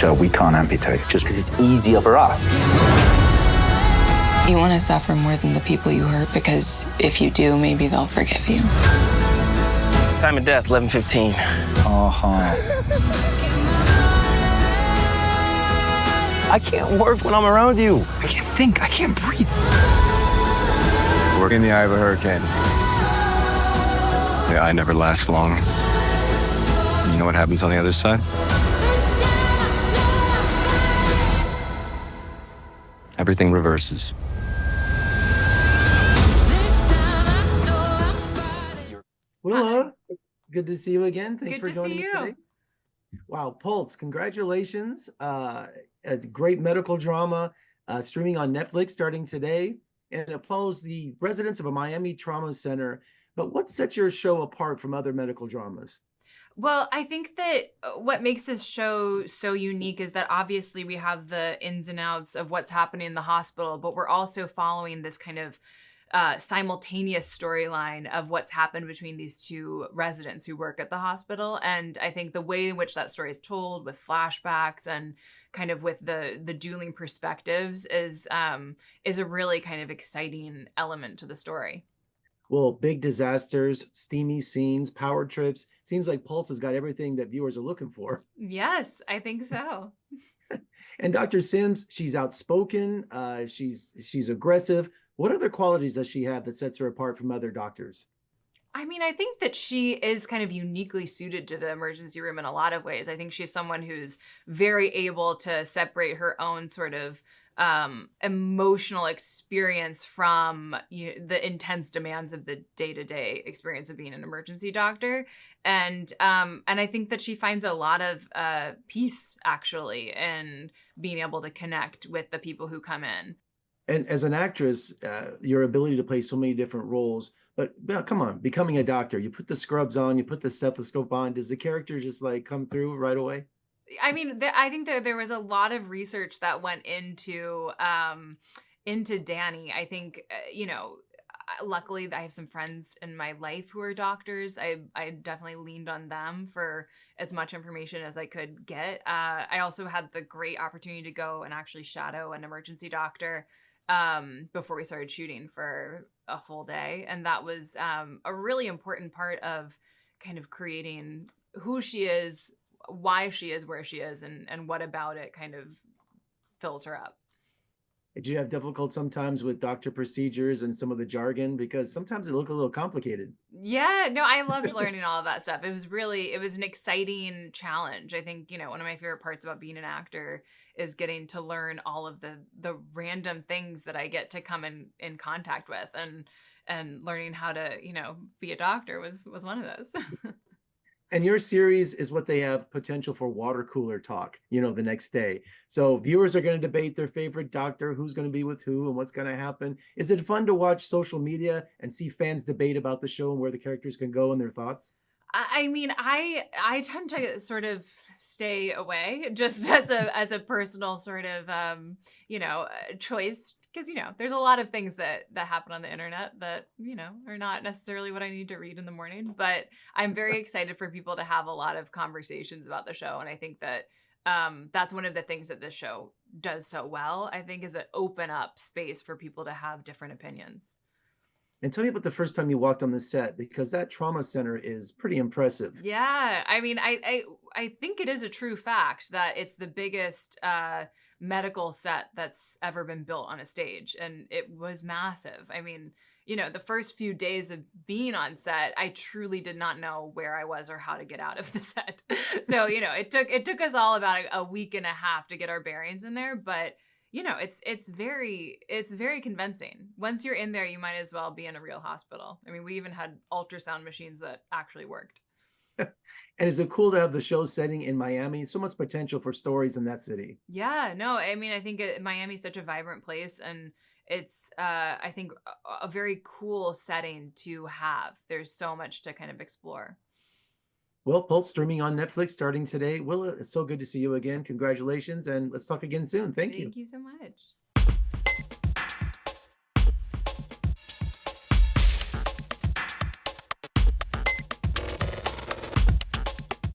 So we can't amputate just because it's easier for us. You want to suffer more than the people you hurt, because if you do, maybe they'll forgive you. Time of death, 11:15. I can't work when I'm around you. I can't think. I can't breathe. We're in the eye of a hurricane. The eye never lasts long. You know what happens on the other side? Everything reverses. Willa, good to see you again. Thanks Good for to joining see me you. today. Wow, Pulse, congratulations. A great medical drama streaming on Netflix starting today. And it follows the residents of a Miami trauma center. But what sets your show apart from other medical dramas? Well, I think that what makes this show so unique is that obviously we have the ins and outs of what's happening in the hospital, but we're also following this kind of simultaneous storyline of what's happened between these two residents who work at the hospital. And I think the way in which that story is told with flashbacks and kind of with the dueling perspectives is a really kind of exciting element to the story. Well, big disasters, steamy scenes, power trips. Seems like Pulse has got everything that viewers are looking for. Yes, I think so. And Dr. Sims, she's outspoken. She's aggressive. What other qualities does she have that sets her apart from other doctors? I mean, I think that she is kind of uniquely suited to the emergency room in a lot of ways. I think she's someone who's very able to separate her own sort of emotional experience from the intense demands of the day-to-day experience of being an emergency doctor. And I think that she finds a lot of peace, actually, in being able to connect with the people who come in. And as an actress, your ability to play so many different roles, but come on, becoming a doctor, you put the scrubs on, you put the stethoscope on. Does the character just like come through right away? I mean, I think that there was a lot of research that went into Danny. I think, luckily I have some friends in my life who are doctors. I definitely leaned on them for as much information as I could get. I also had the great opportunity to go and actually shadow an emergency doctor before we started shooting for a full day. And that was a really important part of kind of creating who she is, why she is where she is, and what about it kind of fills her up. Did you have difficult sometimes with doctor procedures and some of the jargon? Because sometimes it look a little complicated. Yeah, no, I loved learning all of that stuff. It was an exciting challenge. I think, one of my favorite parts about being an actor is getting to learn all of the random things that I get to come in contact with, and learning how to, be a doctor was one of those. And your series is what they have potential for water cooler talk, the next day. So viewers are going to debate their favorite doctor, who's going to be with who and what's going to happen. Is it fun to watch social media and see fans debate about the show and where the characters can go and their thoughts? I mean, I tend to sort of stay away just as a personal sort of, choice. Because, there's a lot of things that happen on the internet that, are not necessarily what I need to read in the morning. But I'm very excited for people to have a lot of conversations about the show. And I think that that's one of the things that this show does so well, I think, is it open up space for people to have different opinions. And tell me about the first time you walked on the set, because that trauma center is pretty impressive. Yeah. I mean, I think it is a true fact that it's the biggest medical set that's ever been built on a stage, and it was massive. I mean, the first few days of being on set, I truly did not know where I was or how to get out of the set. So, it took us all about a week and a half to get our bearings in there, but it's very convincing. Once you're in there, you might as well be in a real hospital. I mean, we even had ultrasound machines that actually worked. And is it cool to have the show setting in Miami? So much potential for stories in that city. Yeah, no, I mean, I think Miami is such a vibrant place, and it's, I think, a very cool setting to have. There's so much to kind of explore. Well, Pulse streaming on Netflix starting today. Willa, it's so good to see you again. Congratulations, and let's talk again soon. Thank you. Thank you so much.